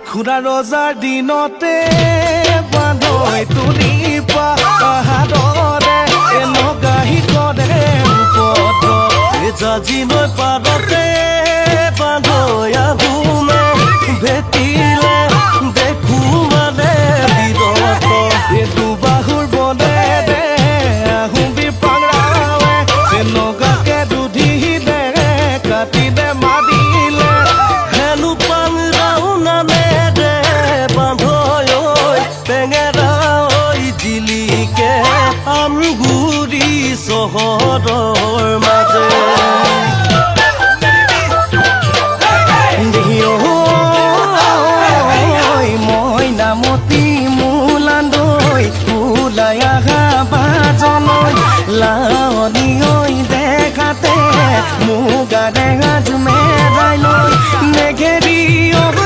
খুৰা ৰজাৰ দিনতে বান্ধৈ তুলি পাহাৰৰে নগাহি কৰে উপদ্ৰৱ জাজি নৈ পাৰতে বান্ধৈ আহোমে ভেটিলে দেখো মানে বিৰত দুবাহুৰ বনেৰে আহোম বিপাঙাৱে নগাকে দুধি দে কাটি দে মাৰিলে হেনো পাঙৰাও নামেৰে বান্ধৈ টেঙেৰা জিলিকে আমগুৰি চহৰৰ